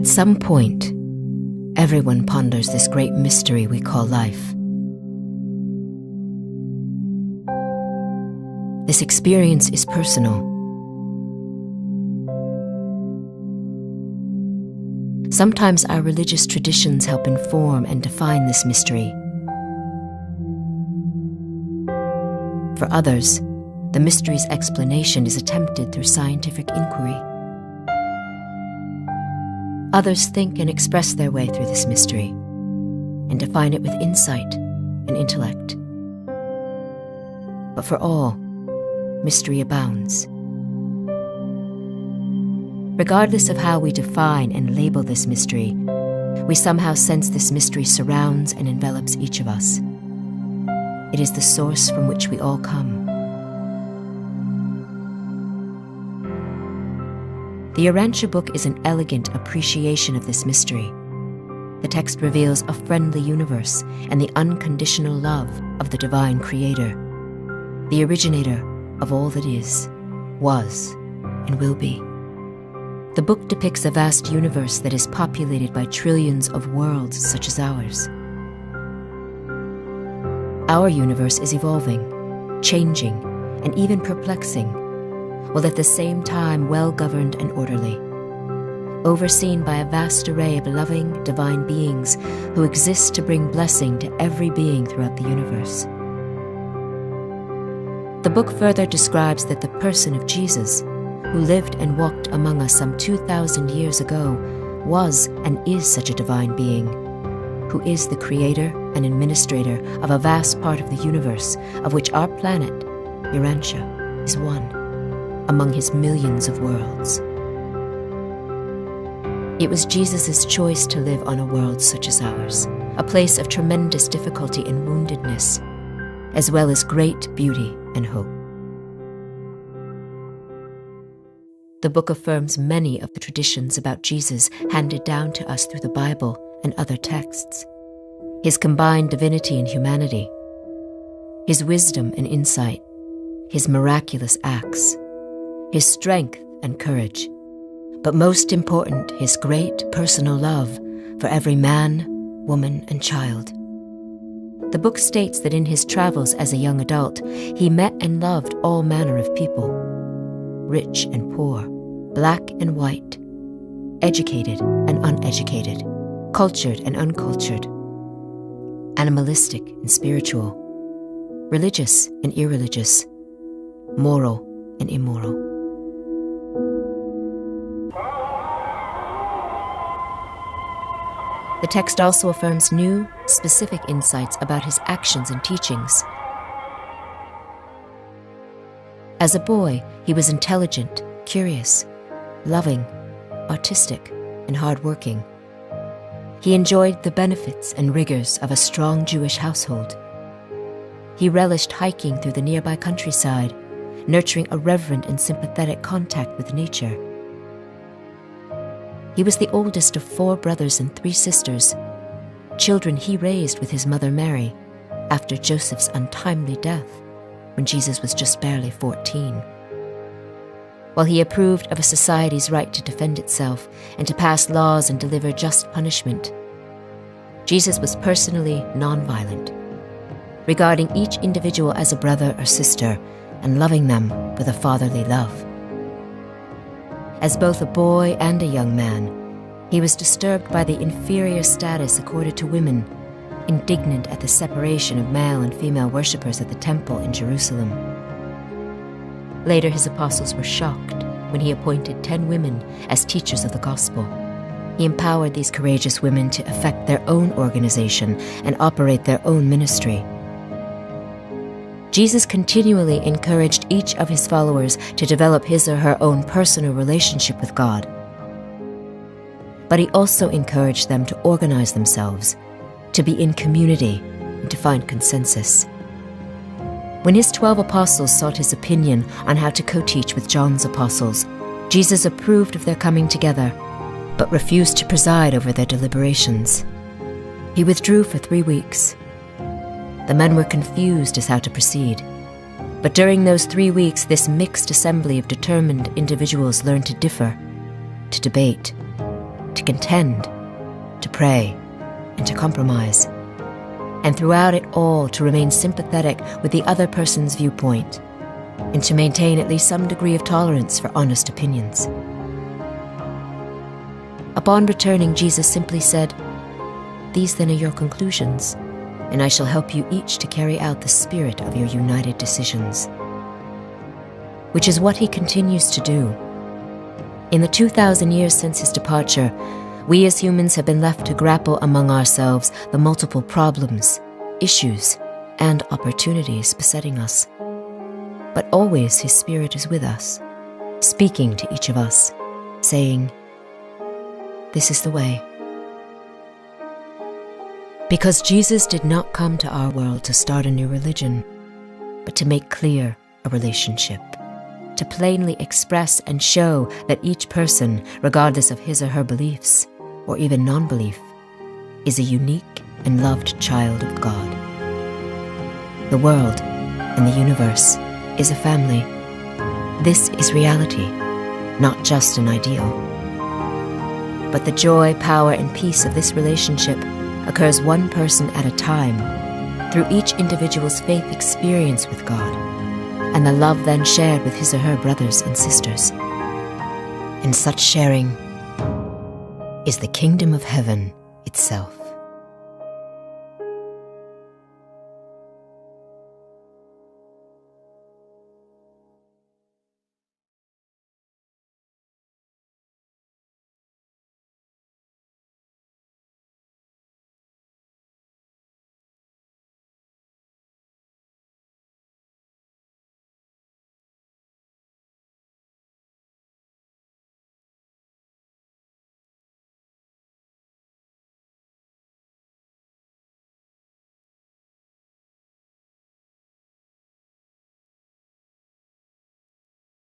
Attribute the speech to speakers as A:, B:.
A: some point, everyone ponders this great mystery we call life. This experience is personal. Sometimes our religious traditions help inform and define this mystery. For others, the mystery's explanation is attempted through scientific inquiry. Others think and express their way through this mystery and define it with insight and intellect. But for all, mystery abounds. Regardless of how we define and label this mystery, we somehow sense this mystery surrounds and envelops each of us. It is the source from which we all come. The Urantia book is an elegant appreciation of this mystery. The text reveals a friendly universe and the unconditional love of the divine creator, the originator of all that is, was, and will be. The book depicts a vast universe that is populated by trillions of worlds such as ours. Our universe is evolving, changing, and even perplexing, while at the same time well-governed and orderly, overseen by a vast array of loving, divine beings who exist to bring blessing to every being throughout the universe. The book further describes that the person of Jesus, who lived and walked among us some 2,000 years ago, was and is such a divine being, who is the creator and administrator of a vast part of the universe, of which our planet, Urantia, is one, among his millions of worlds. It was Jesus' choice to live on a world such as ours, a place of tremendous difficulty and woundedness, as well as great beauty and hope. The book affirms many of the traditions about Jesus handed down to us through the Bible and other texts. His combined divinity and humanity, his wisdom and insight, his miraculous acts, his strength and courage, but most important, his great personal love for every man, woman, and child. The book states that in his travels as a young adult, he met and loved all manner of people, rich and poor, black and white, educated and uneducated, cultured and uncultured, animalistic and spiritual, religious and irreligious, moral and immoral. The text also affirms new, specific insights about his actions and teachings. As a boy, he was intelligent, curious, loving, artistic, and hardworking. He enjoyed the benefits and rigors of a strong Jewish household. He relished hiking through the nearby countryside, nurturing a reverent and sympathetic contact with nature. He was the oldest of 4 brothers and 3 sisters, children he raised with his mother Mary after Joseph's untimely death when Jesus was just barely 14. While he approved of a society's right to defend itself and to pass laws and deliver just punishment, Jesus was personally nonviolent, regarding each individual as a brother or sister and loving them with a fatherly love. As both a boy and a young man, he was disturbed by the inferior status accorded to women, indignant at the separation of male and female worshippers at the temple in Jerusalem. Later, his apostles were shocked when he appointed 10 women as teachers of the gospel. He empowered these courageous women to effect their own organization and operate their own ministry. Jesus continually encouraged each of his followers to develop his or her own personal relationship with God. But he also encouraged them to organize themselves, to be in community, and to find consensus. When his 12 apostles sought his opinion on how to co-teach with John's apostles, Jesus approved of their coming together, but refused to preside over their deliberations. He withdrew for 3 weeks. The men were confused as how to proceed. But during those 3 weeks, this mixed assembly of determined individuals learned to differ, to debate, to contend, to pray, and to compromise, and throughout it all to remain sympathetic with the other person's viewpoint, and to maintain at least some degree of tolerance for honest opinions. Upon returning, Jesus simply said, "These then are your conclusions, and I shall help you each to carry out the spirit of your united decisions." Which is what he continues to do. In the 2,000 years since his departure, we as humans have been left to grapple among ourselves the multiple problems, issues, and opportunities besetting us. But always his Spirit is with us, speaking to each of us, saying, "This is the way." Because Jesus did not come to our world to start a new religion, but to make clear a relationship, to plainly express and show that each person, regardless of his or her beliefs, or even non-belief, is a unique and loved child of God. The world and the universe is a family. This is reality, not just an ideal. But the joy, power, and peace of this relationship occurs one person at a time, through each individual's faith experience with God, and the love then shared with his or her brothers and sisters. And such sharing is the kingdom of heaven itself.